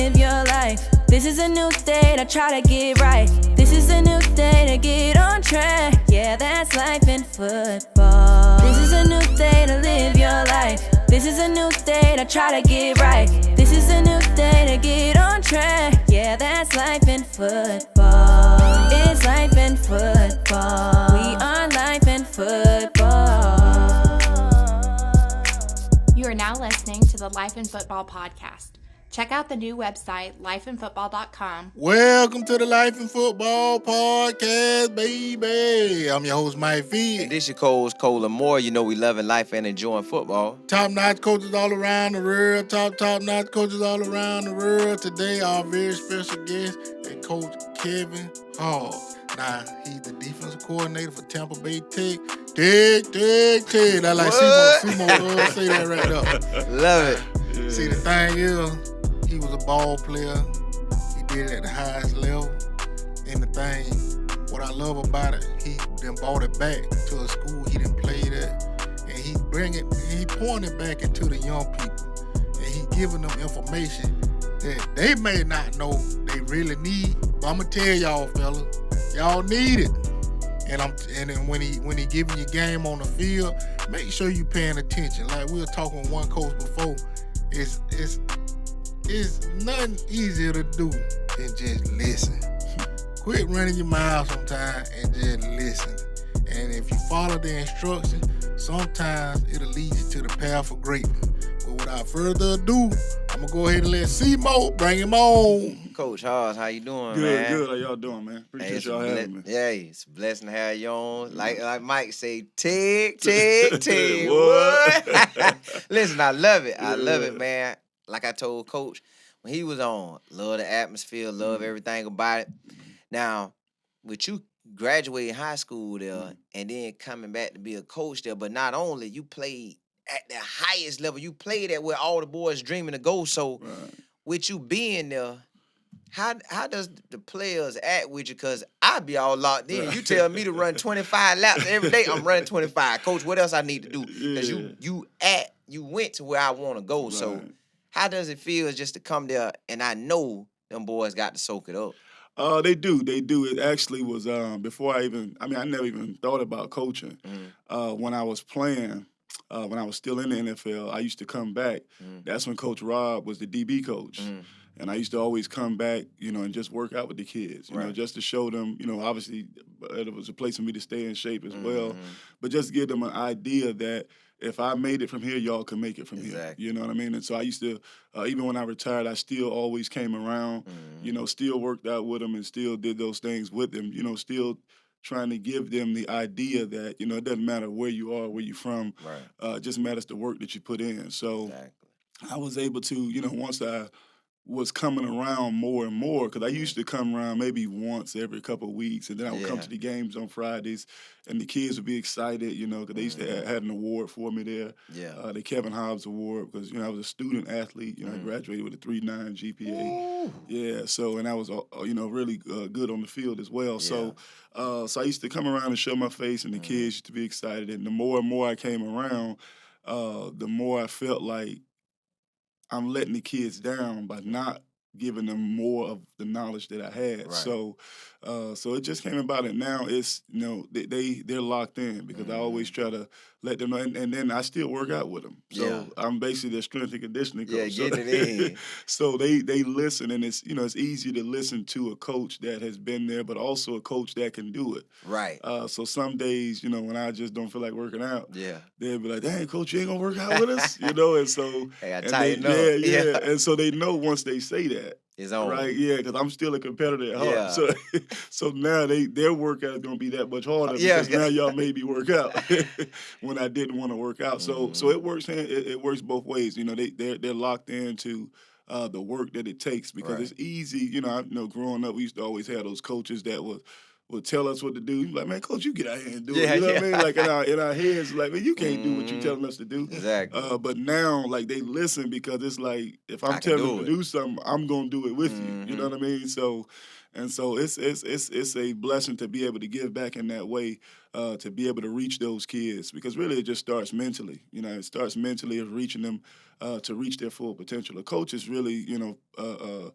live your life. This is a new day to try to get right. This is a new day to get on track. Yeah, that's life in football. This is a new day to live your life. This is a new day to try to get right. This is a new day to get on track. Yeah, that's life in football. It's life in football. We are life in football. You are now listening to the Life in Football podcast. Check out the new website, lifeinfootball.com. Welcome to the Life in Football podcast, baby. I'm your host, Mike V. And this your coach, Cole Moore. You know we loving life and enjoying football. Top-notch coaches all around the world. Top-notch coaches all around the world. Today, our very special guest is Coach Kevin Hobbs. Now, he's the defensive coordinator for Tampa Bay Tech. Tech. I like Sumo say that right there. Love it. Yeah. See, the thing is, he was a ball player. He did it at the highest level. And the thing, what I love about it, he then brought it back to a school he didn't play at. And he pouring it back into the young people. And he giving them information that they may not know they really need. But I'm gonna tell y'all, fellas, y'all need it. And then when he giving you game on the field, make sure you paying attention. Like we were talking with one coach before, it's nothing easier to do than just listen. Quit running your mouth sometimes and just listen. And if you follow the instructions, sometimes it'll lead you to the path of greatness. But without further ado, I'm gonna go ahead and let Simo bring him on. Coach Hobbs, how you doing, man? Good. How y'all doing, man? Appreciate y'all having me. Yeah, it's a blessing to have you on. Like Mike say, tick. What? Listen, I love it. I love it, man. Like I told Coach when he was on, love the atmosphere, love everything about it. Now, with you graduating high school there and then coming back to be a coach there, but not only you played at the highest level, you played at where all the boys dreaming to go. So with you being there, how does the players act with you? Because I be all locked in. You tell me to run 25 laps every day, I'm running 25. Coach, what else I need to do? Because you went to where I want to go. Right. So how does it feel just to come there and I know them boys got to soak it up? They do. It actually was before I never even thought about coaching. When I was playing, when I was still in the NFL, I used to come back. That's when Coach Rob was the DB coach. And I used to always come back, and just work out with the kids, you know, just to show them, obviously it was a place for me to stay in shape as well, but just give them an idea that if I made it from here, y'all can make it from here. You know what I mean? And so I used to, even when I retired, I still always came around, still worked out with them and still did those things with them, still trying to give them the idea that, it doesn't matter where you are, where you're from, it just matters the work that you put in. So I was able to, once I was coming around more and more, because I used to come around maybe once every couple of weeks, and then I would come to the games on Fridays, and the kids would be excited, because they used to had an award for me there, the Kevin Hobbs Award, because, I was a student athlete, I graduated with a 3.9 GPA. Yeah, so, and I was, really good on the field as well. So I used to come around and show my face, and the kids used to be excited, and the more and more I came around, the more I felt like I'm letting the kids down by not giving them more of the knowledge that I had. So it just came about, and now it's, they're locked in because I always try to let them know, and then I still work out with them. So I'm basically their strength and conditioning coach. Yeah, getting it in. So they listen, and it's, it's easy to listen to a coach that has been there, but also a coach that can do it. Right. So some days, when I just don't feel like working out, they'll be like, "Dang, coach, you ain't gonna work out with us?" and so hey, I tighten up. And so they know once they say that. It's on. Right, because I'm still a competitor at heart. So now their workout is gonna be that much harder because now y'all made me work out when I didn't want to work out. So it works. It works both ways. They're locked into the work that it takes because it's easy. I know growing up we used to always have those coaches that was would tell us what to do. You'd be like, man, coach, you get out here and do Yeah, it. You know what I yeah. mean? Like in our heads, like, man, you can't do what you're telling us to do. Exactly. But now, like, they listen because it's like, if I'm I can telling them do to it. do something, I'm gonna do it with you. You know what I mean? So it's a blessing to be able to give back in that way, to be able to reach those kids, because really it just starts mentally. You know, it starts mentally of reaching them to reach their full potential. A coach is really, you know,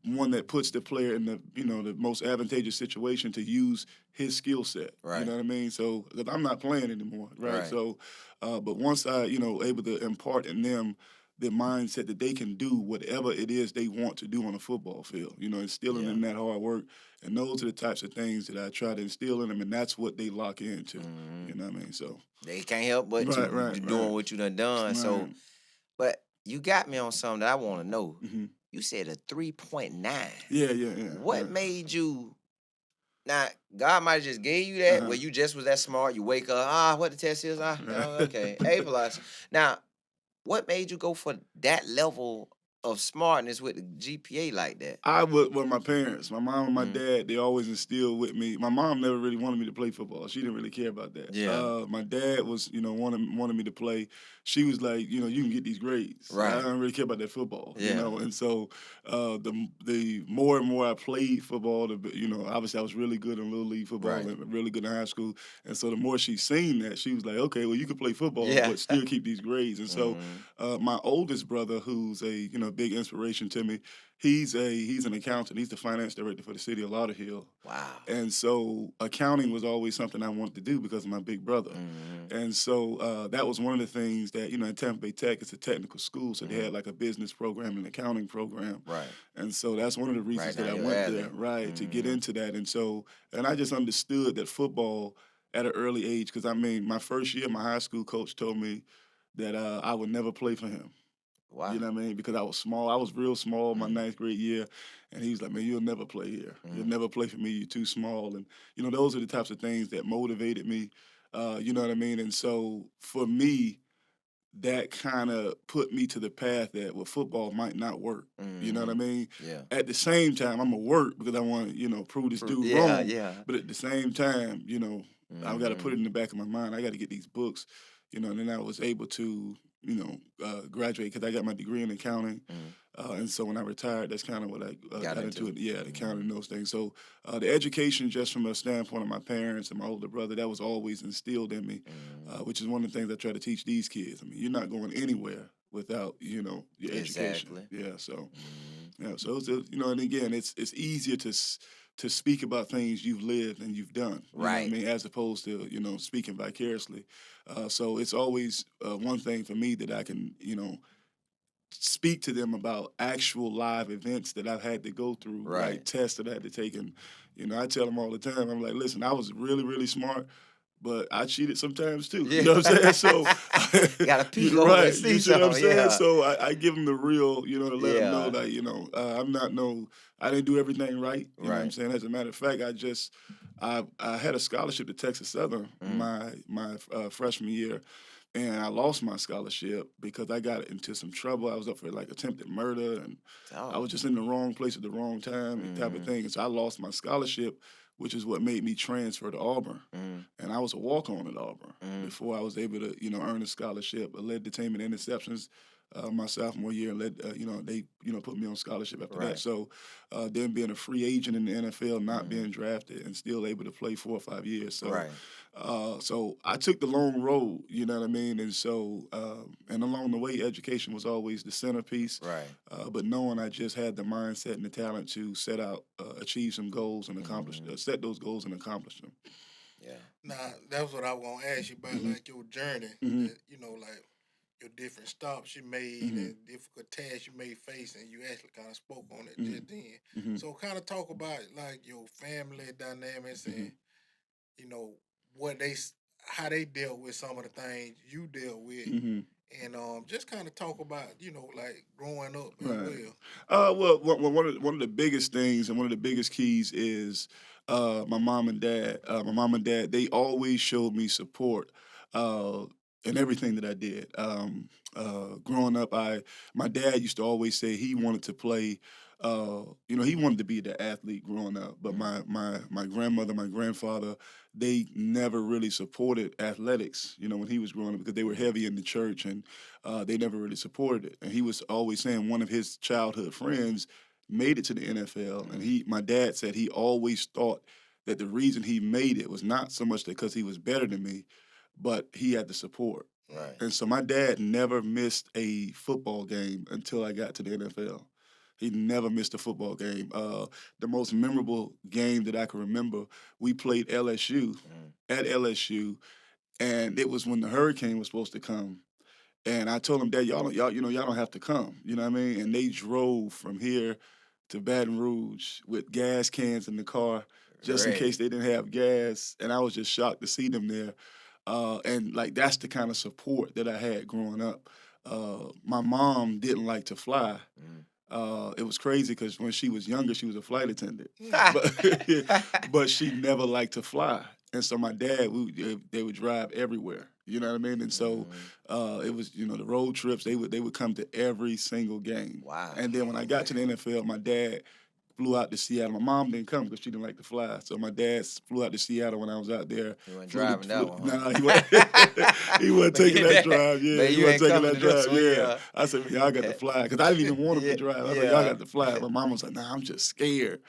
one that puts the player in the, you know, the most advantageous situation to use his skill set. Right. You know what I mean? So, 'cause I'm not playing anymore, right? Right. So, but once I, you know, able to impart in them the mindset that they can do whatever it is they want to do on a football field, you know, instilling in that hard work. And those are the types of things that I try to instill in them, and that's what they lock into. You know what I mean? So They can't help but to Right, doing right. what you done. So, Right. but you got me on something that I want to know. Mhm. You said a 3.9. Yeah. What made you? Now, God might have just gave you that, where you just was that smart. You wake up, what the test is? Okay, A plus. Now, what made you go for that level of smartness with the GPA like that? I would, well, my parents, my mom and my dad, they always instilled with me. My mom never really wanted me to play football. She didn't really care about that. Yeah. My dad was, you know, wanted me to play. She was like, you know, you can get these grades. Right. I don't really care about that football, you Yeah. know. And so the more and more I played football, you know, obviously I was really good in little league football Right. and really good in high school. And so the more she seen that, she was like, okay, well, you can play football, Yeah. but still keep these grades. And so my oldest brother, who's a, you know, big inspiration to me, he's an accountant. He's the finance director for the city of Lauderhill. Wow. And so accounting was always something I wanted to do because of my big brother. And so that was one of the things that, you know, at Tampa Bay Tech, it's a technical school, so they had like a business program and an accounting program. Right. And so that's one of the reasons Right that I down your went alley. there, right, to get into that. And so, and I just understood that football at an early age, because I mean, my first year, my high school coach told me that I would never play for him. Wow. You know what I mean? Because I was small. I was real small my ninth grade year. And he was like, man, you'll never play here. You'll never play for me. You're too small. And, you know, those are the types of things that motivated me. You know what I mean? And so for me, that kind of put me to the path that, well, football might not work. You know what I mean? Yeah. At the same time, I'm going to work because I want to, you know, prove this dude wrong. Yeah. But at the same time, you know, I've got to put it in the back of my mind. I got to get these books, you know, and then I was able to, you know, graduate because I got my degree in accounting. And so when I retired, that's kind of what I got into it. Yeah, the accounting and those things. So the education, just from a standpoint of my parents and my older brother, that was always instilled in me, which is one of the things I try to teach these kids. I mean, you're not going anywhere without, you know, your education. Yeah, so, yeah, so it's, you know, and again, it's easier to speak about things you've lived and you've done. You know what I mean, as opposed to, you know, speaking vicariously. So it's always one thing for me that I can, you know, speak to them about actual live events that I've had to go through, like tests that I had to take. And, you know, I tell them all the time, I'm like, listen, I was really, really smart, but I cheated sometimes too. You know what I'm saying? So got to peek over right, and see you see what I'm something, saying? yeah. So I give them the real, you know, to let them know Yeah. that, you know, I didn't do everything right. You know what I'm Right. saying? As a matter of fact, I had a scholarship to Texas Southern my freshman year. And I lost my scholarship because I got into some trouble. I was up for like attempted murder, and I was just in the wrong place at the wrong time, and type of thing. And so I lost my scholarship, which is what made me transfer to Auburn. And I was a walk-on at Auburn before I was able to, you know, earn a scholarship. I led the team in interceptions my sophomore year, and led, you know, they, you know, put me on scholarship after that. So then being a free agent in the NFL, not being drafted, and still able to play 4 or 5 years. So. So I took the long road, you know what I mean? And so, and along the way, education was always the centerpiece. But knowing I just had the mindset and the talent to set out, achieve some goals and accomplish, set those goals and accomplish them. Yeah. Now, that's what I was going to ask you about, like your journey, that, you know, like your different stops you made and difficult tasks you may face, and you actually kind of spoke on it just then. So kind of talk about, like, your family dynamics and, you know, how they dealt with some of the things you dealt with, and just kind of talk about, you know, like growing up as well. Well, one of the biggest things and one of the biggest keys is my mom and dad. My mom and dad, they always showed me support. in everything that I did. Growing up, my dad used to always say he wanted to play. He wanted to be the athlete growing up, but my grandmother, my grandfather, they never really supported athletics. When he was growing up, because they were heavy in the church, and they never really supported it. And he was always saying one of his childhood friends made it to the NFL, and my dad said he always thought that the reason he made it was not so much because he was better than me, but he had the support. Right. And so my dad never missed a football game until I got to the NFL. He never missed a football game. The most memorable game that I can remember, we played LSU at LSU, and it was when the hurricane was supposed to come. And I told him, Dad, y'all don't have to come. You know what I mean? And they drove from here to Baton Rouge with gas cans in the car just in case they didn't have gas. And I was just shocked to see them there. And like that's the kind of support that I had growing up. My mom didn't like to fly. It was crazy because when she was younger, she was a flight attendant, but she never liked to fly. And so my dad, they would drive everywhere. You know what I mean? And so it was, the road trips. They would come to every single game. Wow. And then when I got to the NFL, my dad flew out to Seattle. My mom didn't come because she didn't like to fly. So my dad flew out to Seattle when I was out there. You weren't driving that one, huh? Nah, he wasn't taking that drive. Yeah, Man, he you ain't wasn't taking coming that to this drive. one, Yeah. yeah. I said, y'all got to fly. Because I didn't even want him to drive. I was like, y'all got to fly. My mom was like, nah, I'm just scared.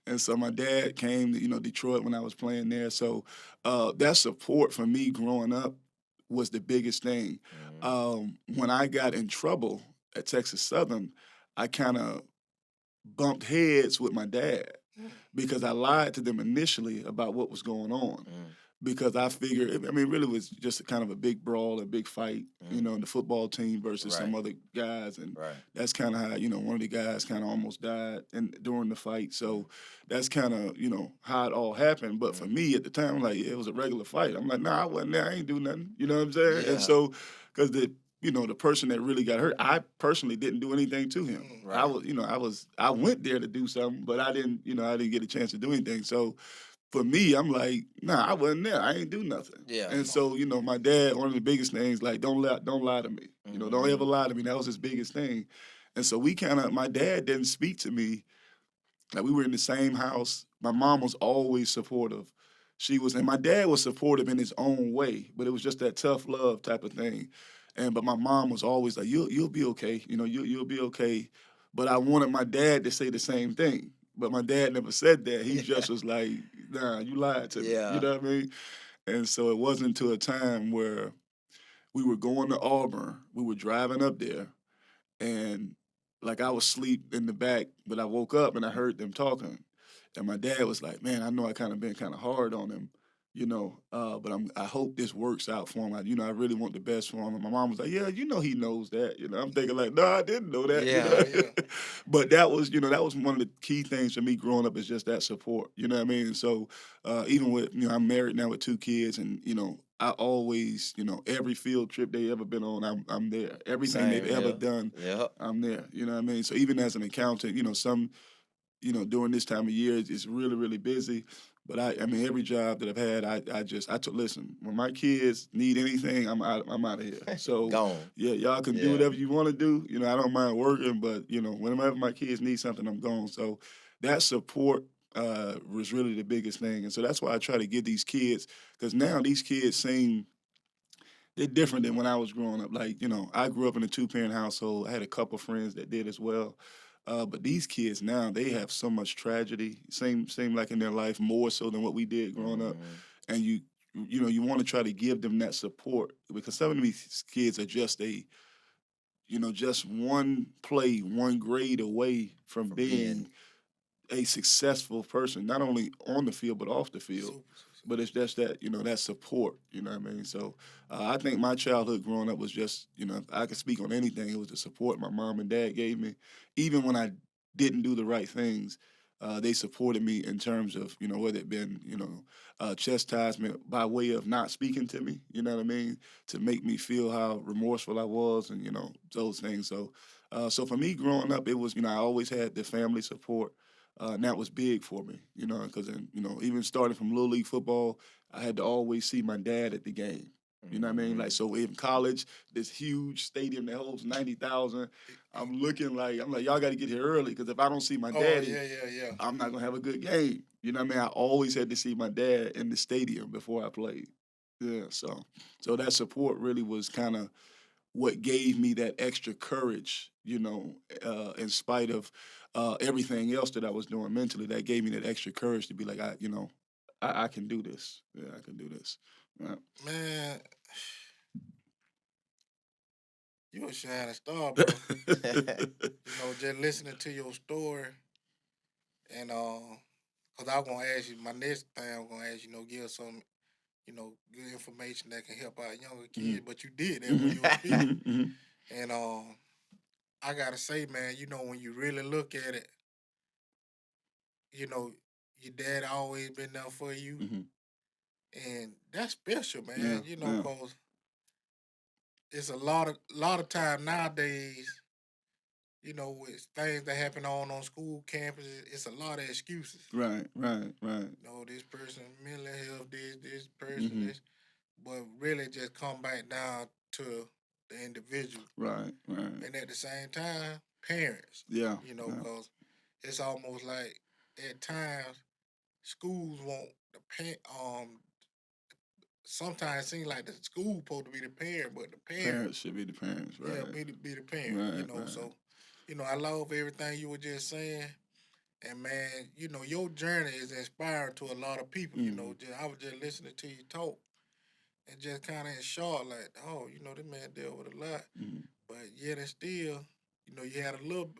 And so my dad came to, Detroit when I was playing there. So that support for me growing up was the biggest thing. When I got in trouble at Texas Southern, I kind of bumped heads with my dad because I lied to them initially about what was going on. Because I figured, really it was just kind of a big brawl, a big fight, in the football team versus some other guys. And that's kind of how, one of the guys kind of almost died during the fight. So that's kind of, how it all happened. But for me at the time, I'm like, it was a regular fight. I'm like, nah, I wasn't there. I ain't do nothing. You know what I'm saying? Yeah. And so, because the person that really got hurt, I personally didn't do anything to him. Right. I went there to do something, but I didn't get a chance to do anything. So for me, I'm like, nah, I wasn't there. I ain't do nothing. Yeah. And so, my dad, one of the biggest things, like, don't lie to me. Don't ever lie to me. That was his biggest thing. And so my dad didn't speak to me. Like, we were in the same house. My mom was always supportive. And my dad was supportive in his own way, but it was just that tough love type of thing. But my mom was always like, you'll be okay. You'll be okay. But I wanted my dad to say the same thing. But my dad never said that. He just was like, nah, you lied to me. Yeah. You know what I mean? And so it wasn't until a time where we were going to Auburn. We were driving up there. And like I was asleep in the back, but I woke up and I heard them talking. And my dad was like, man, I know I kind of been kind of hard on him, but I hope this works out for him. I really want the best for him. And my mom was like, yeah, he knows that. I'm thinking like, no, I didn't know that. Yeah. But that was one of the key things for me growing up is just that support. You know what I mean? And so even with, I'm married now with 2 kids and, I always, every field trip they ever been on, I'm there. Everything they've ever done, I'm there. You know what I mean? So even as an accountant, some during this time of year, it's really, really busy. But every job that I've had, I took listen. When my kids need anything, I'm out of here. So Gone. yeah, y'all can do whatever you want to do. I don't mind working, but whenever my kids need something, I'm gone. So that support was really the biggest thing, and so that's why I try to get these kids because now these kids they're different than when I was growing up. Like I grew up in a 2-parent household. I had a couple friends that did as well. But these kids now, they have so much tragedy, same like in their life, more so than what we did growing up. And you want to try to give them that support because some of these kids are just just one play, one grade away from being a successful person, not only on the field but off the field. But it's just that, that support, you know what I mean? So I think my childhood growing up was just, if I could speak on anything, it was the support my mom and dad gave me. Even when I didn't do the right things, they supported me in terms of, whether it been, chastisement by way of not speaking to me, you know what I mean? To make me feel how remorseful I was and, those things. So so for me growing up, it was, I always had the family support. And that was big for me, because even starting from Little League football, I had to always see my dad at the game. You know what I mean? Like, so in college, this huge stadium that holds 90,000, I'm like, y'all got to get here early because if I don't see my daddy, I'm not going to have a good game. You know what I mean? I always had to see my dad in the stadium before I played. Yeah, so that support really was kind of what gave me that extra courage, in spite of everything else that I was doing mentally. That gave me that extra courage to be like, I can do this. Yeah, I can do this. Yeah. Man, you a shining star, bro. Just listening to your story, and cause I'm gonna ask you my next thing. I'm gonna ask you, give some, good information that can help out younger kids. But you did that when you were speaking, and I gotta say, man, when you really look at it, your dad always been there for you, and that's special, man. Cause it's a lot of time nowadays. With things that happen on school campuses, it's a lot of excuses. Right. This person mental health, this person, this, but really just come back down to the individual. Right. And at the same time, parents. Yeah. Because it's almost like at times schools want the sometimes it seems like the school supposed to be the parent, but the parents should be the parents, right? Yeah, be the parent. Right. So I love everything you were just saying. And man, your journey is inspiring to a lot of people. I was just listening to you talk, and just kind of in shock, like, oh, this man dealt with a lot, but yet and still, you had a little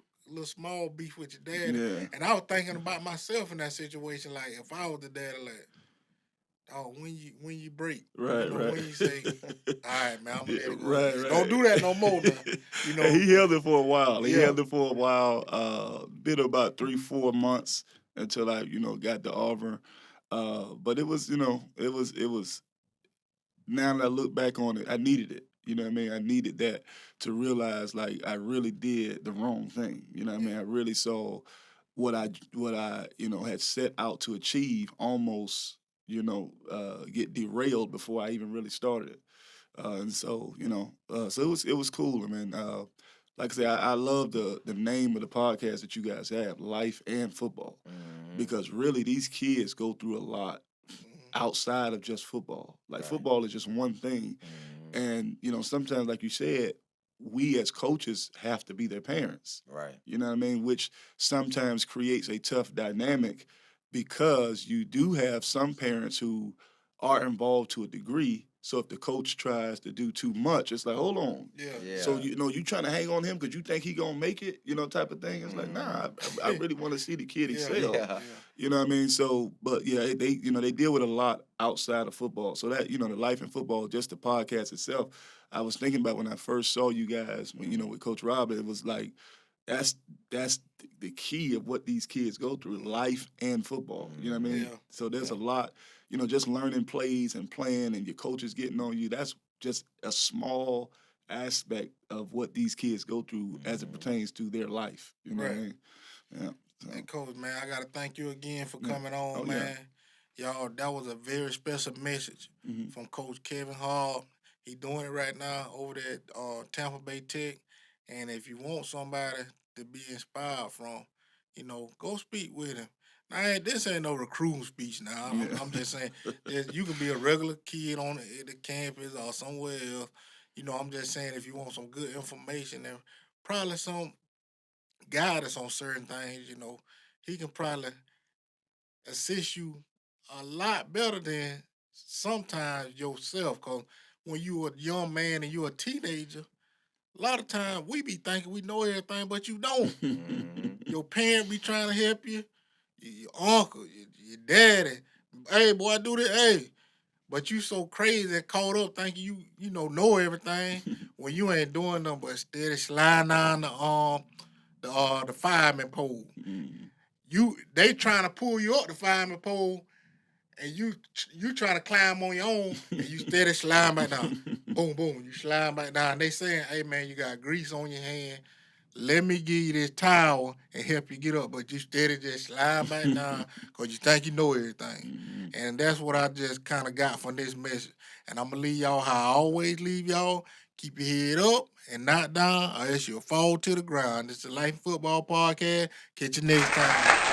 small beef with your dad. Yeah. And I was thinking about myself in that situation, like if I was the dad, like, oh, when you break, right. When you say, all right, man, I'm gonna let it go. Right. Don't do that no more. Now. And he held it for a while. He held it for a while. Been about 3-4 months until I, got to Auburn. But it was, it was. Now that I look back on it, I needed it. You know what I mean? I needed that to realize, like, I really did the wrong thing. You know what I mean? I really saw what I had set out to achieve almost, get derailed before I even really started it. And so, so it was cool. I mean, like I say, I love the name of the podcast that you guys have, Life and Football, because really these kids go through a lot outside of just football. Like football is just one thing. And, sometimes, like you said, we as coaches have to be their parents. Right. You know what I mean? Which sometimes creates a tough dynamic because you do have some parents who are involved to a degree. So if the coach tries to do too much, it's like, hold on. Yeah. So, you trying to hang on him because you think he going to make it, type of thing. It's like, nah, I really want to see the kid excel. Yeah. You know what I mean? So, but yeah, they deal with a lot outside of football. So that, the Life in Football, just the podcast itself, I was thinking about when I first saw you guys, when, with Coach Robert, it was like, that's the key of what these kids go through, life and football. You know what I mean? Yeah. So there's a lot, just learning plays and playing and your coaches getting on you. That's just a small aspect of what these kids go through as it pertains to their life. You know what I mean? Yeah. So. And Coach, man, I got to thank you again for coming on, man. Yeah. Y'all, that was a very special message from Coach Kevin Hobbs. He doing it right now over there at Tampa Bay Tech. And if you want somebody to be inspired from, go speak with him. Now, this ain't no recruiting speech now. I'm just saying, you can be a regular kid on the campus or somewhere else. I'm just saying if you want some good information and probably some guidance on certain things, he can probably assist you a lot better than sometimes yourself. Because when you a young man and you a teenager, a lot of times we be thinking we know everything, but you don't. Your parent be trying to help you, your uncle, your daddy. Hey, boy, do this. Hey, but you so crazy and caught up thinking you know everything when you ain't doing nothing but steady sliding down the fireman pole. They trying to pull you up the fireman pole, and you trying to climb on your own, and you steady sliding back down. Boom, boom, you slide back down. They saying, hey, man, you got grease on your hand. let me give you this towel and help you get up, but you steady just slide back down because you think you know everything. And that's what I just kind of got from this message. And I'm going to leave y'all how I always leave y'all. Keep your head up and not down, or else you'll fall to the ground. This is the Life in Football Podcast. Catch you next time.